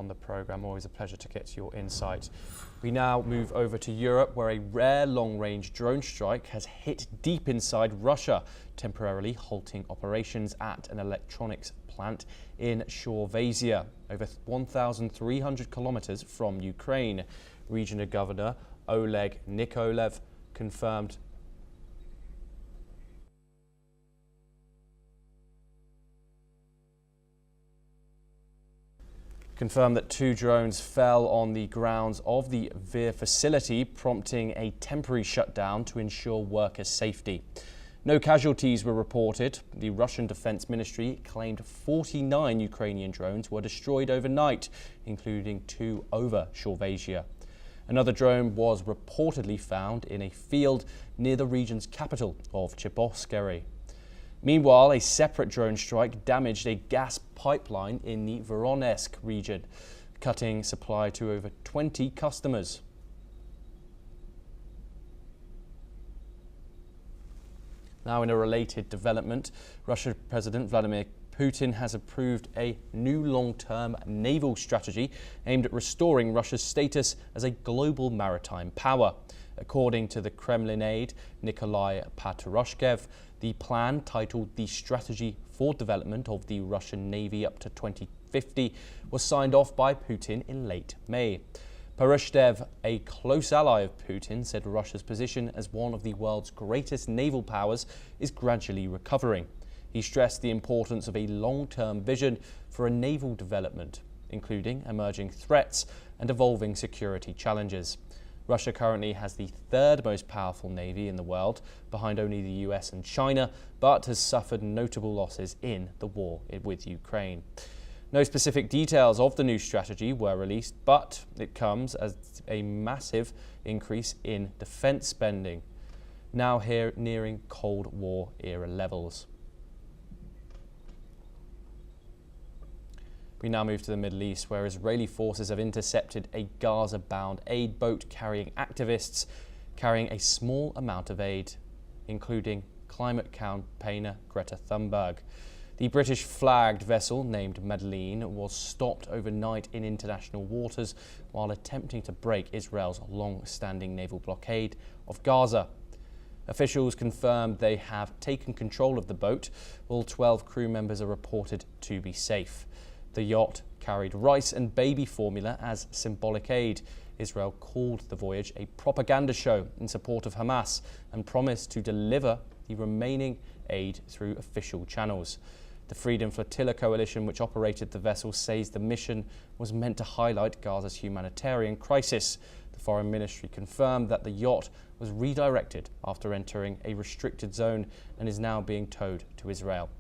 On the programme. Always a pleasure to get your insight. We now move over to Europe, where a rare long-range drone strike has hit deep inside Russia, temporarily halting operations at an electronics plant in Chorvatsia, over 1,300 kilometers from Ukraine. Regional Governor Oleg Nikolev confirmed that 2 drones fell on the grounds of the Vir facility, prompting a temporary shutdown to ensure worker safety. No casualties were reported. The Russian Defense Ministry claimed 49 Ukrainian drones were destroyed overnight, including 2 over Chorvatsia. Another drone was reportedly found in a field near the region's capital of Cheboksary. Meanwhile, a separate drone strike damaged a gas pipeline in the Voronezh region, cutting supply to over 20 customers. Now, in a related development, Russian President Vladimir Putin has approved a new long-term naval strategy aimed at restoring Russia's status as a global maritime power. According to the Kremlin aide Nikolai Patrushev, the plan, titled The Strategy for Development of the Russian Navy up to 2050, was signed off by Putin in late May. Patrushev, a close ally of Putin, said Russia's position as one of the world's greatest naval powers is gradually recovering. He stressed the importance of a long-term vision for a naval development, including emerging threats and evolving security challenges. Russia currently has the 3rd most powerful navy in the world, behind only the US and China, but has suffered notable losses in the war with Ukraine. No specific details of the new strategy were released, but it comes as a massive increase in defence spending, now here nearing Cold War era levels. We now move to the Middle East, where Israeli forces have intercepted a Gaza-bound aid boat carrying activists carrying a small amount of aid, including climate campaigner Greta Thunberg. The British-flagged vessel, named Madeleine, was stopped overnight in international waters while attempting to break Israel's long-standing naval blockade of Gaza. Officials confirmed they have taken control of the boat. All 12 crew members are reported to be safe. The yacht carried rice and baby formula as symbolic aid. Israel called the voyage a propaganda show in support of Hamas and promised to deliver the remaining aid through official channels. The Freedom Flotilla coalition, which operated the vessel, says the mission was meant to highlight Gaza's humanitarian crisis. The Foreign Ministry confirmed that the yacht was redirected after entering a restricted zone and is now being towed to Israel.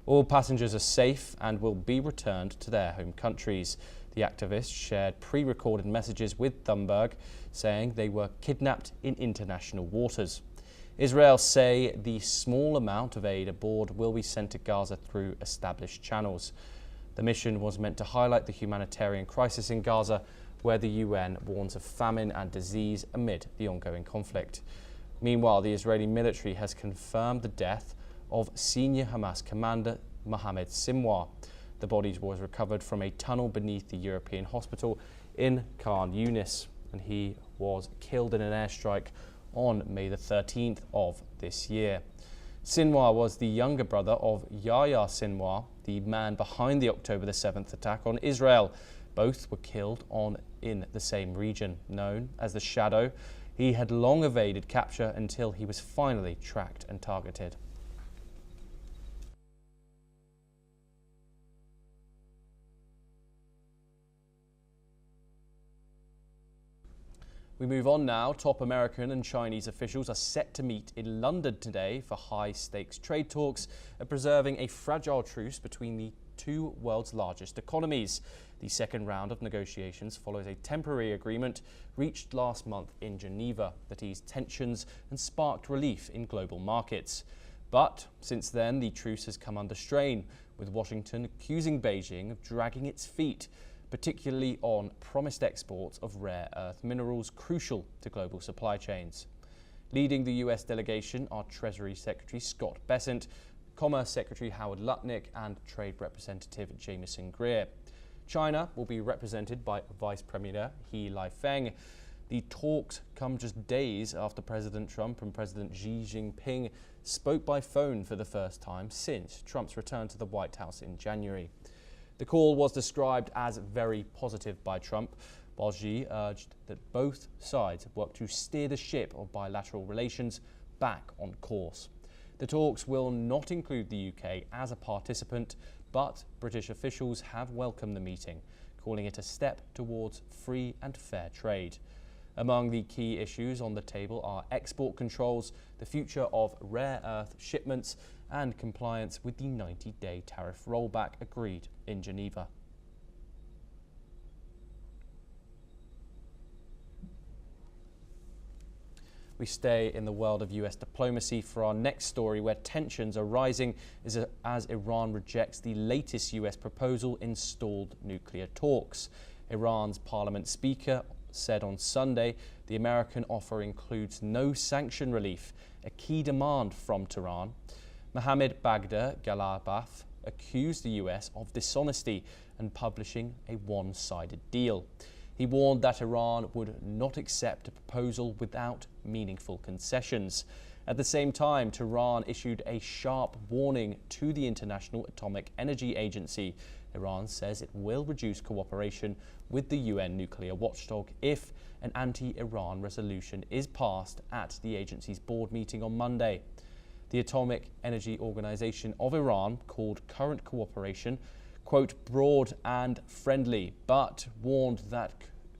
All passengers are safe and will be returned to their home countries. The activists shared pre-recorded messages with Thunberg, saying they were kidnapped in international waters. Israel say the small amount of aid aboard will be sent to Gaza through established channels. The mission was meant to highlight the humanitarian crisis in Gaza, where the UN warns of famine and disease amid the ongoing conflict. Meanwhile, the Israeli military has confirmed the death of senior Hamas commander Mohammed Sinwar. The body was recovered from a tunnel beneath the European hospital in Khan Yunis, and he was killed in an airstrike on May the 13th of this year. Sinwar was the younger brother of Yahya Sinwar, the man behind the October the 7th attack on Israel. Both were killed in the same region, known as the Shadow. He had long evaded capture until he was finally tracked and targeted. We move on now. Top American and Chinese officials are set to meet in London today for high-stakes trade talks, preserving a fragile truce between the 2 world's largest economies. The second round of negotiations follows a temporary agreement reached last month in Geneva that eased tensions and sparked relief in global markets. But since then, the truce has come under strain, with Washington accusing Beijing of dragging its feet, particularly on promised exports of rare earth minerals crucial to global supply chains. Leading the US delegation are Treasury Secretary Scott Bessent, Commerce Secretary Howard Lutnick and Trade Representative Jameson Greer. China will be represented by Vice Premier He Lifeng. The talks come just days after President Trump and President Xi Jinping spoke by phone for the first time since Trump's return to the White House in January. The call was described as very positive by Trump, while Xi urged that both sides work to steer the ship of bilateral relations back on course. The talks will not include the UK as a participant, but British officials have welcomed the meeting, calling it a step towards free and fair trade. Among the key issues on the table are export controls, the future of rare earth shipments, and compliance with the 90-day tariff rollback agreed in Geneva. We stay in the world of US diplomacy for our next story, where tensions are rising as Iran rejects the latest US proposal in stalled nuclear talks. Iran's parliament speaker said on Sunday the American offer includes no sanction relief, a key demand from Tehran. Mohammed Baghdad Ghalibaf accused the US of dishonesty and publishing a one-sided deal. He warned that Iran would not accept a proposal without meaningful concessions. At the same time, Tehran issued a sharp warning to the International Atomic Energy Agency. Iran says it will reduce cooperation with the UN nuclear watchdog if an anti-Iran resolution is passed at the agency's board meeting on Monday. The Atomic Energy Organization of Iran called current cooperation, quote, broad and friendly, but warned that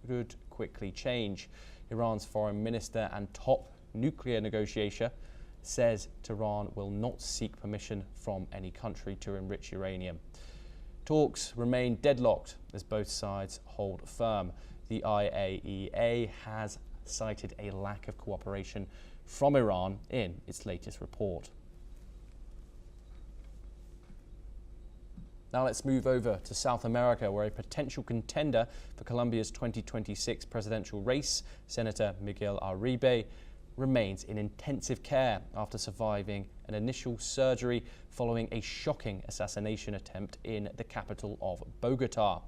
could quickly change. Iran's foreign minister and top nuclear negotiator says Tehran will not seek permission from any country to enrich uranium. Talks remain deadlocked as both sides hold firm. The IAEA has cited a lack of cooperation from Iran in its latest report. Now let's move over to South America, where a potential contender for Colombia's 2026 presidential race, Senator Miguel Uribe, remains in intensive care after surviving an initial surgery following a shocking assassination attempt in the capital of Bogota.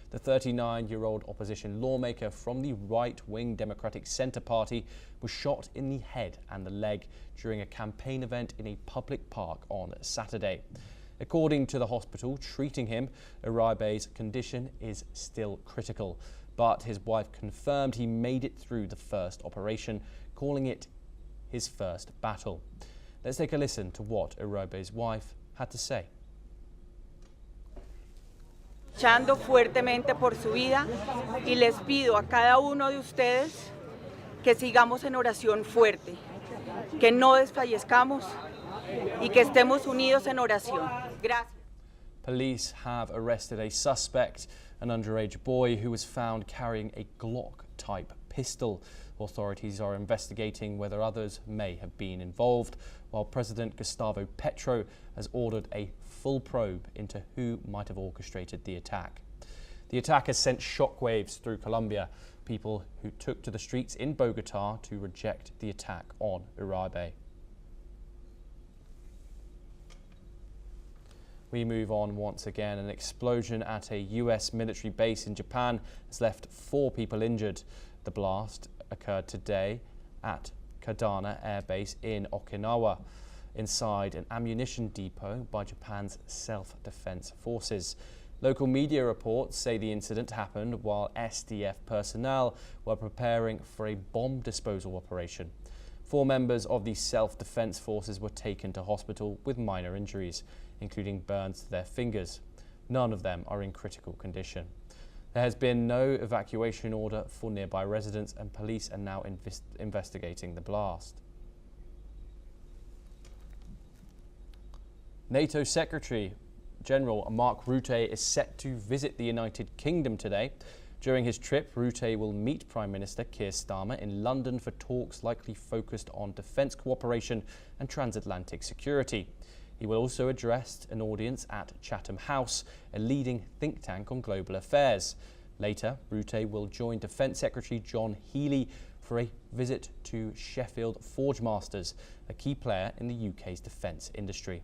The 39-year-old opposition lawmaker from the right-wing Democratic Center Party was shot in the head and the leg during a campaign event in a public park on Saturday. According to the hospital treating him, Uribe's condition is still critical, but his wife confirmed he made it through the first operation, calling it his first battle. Let's take a listen to what Uribe's wife had to say. Luchando fuertemente por su vida y les pido a cada uno de ustedes que sigamos en oración fuerte, que no desfallezcamos y que estemos unidos en oración. Gracias. Police have arrested a suspect, an underage boy who was found carrying a Glock-type pistol. Authorities are investigating whether others may have been involved, while President Gustavo Petro has ordered a full probe into who might have orchestrated the attack. The attack has sent shockwaves through Colombia, people who took to the streets in Bogota to reject the attack on Uribe. We move on once again. An explosion at a US military base in Japan has left 4 people injured. The blast occurred today at Kadana Air Base in Okinawa, inside an ammunition depot by Japan's self-defense forces. Local media reports say the incident happened while SDF personnel were preparing for a bomb disposal operation. 4 members of the self-defense forces were taken to hospital with minor injuries, including burns to their fingers. None of them are in critical condition. There has been no evacuation order for nearby residents, and police are now investigating the blast. NATO Secretary-General Mark Rutte is set to visit the United Kingdom today. During his trip, Rutte will meet Prime Minister Keir Starmer in London for talks likely focused on defence cooperation and transatlantic security. He will also address an audience at Chatham House, a leading think tank on global affairs. Later, Rutte will join Defence Secretary John Healey for a visit to Sheffield Forgemasters, a key player in the UK's defence industry.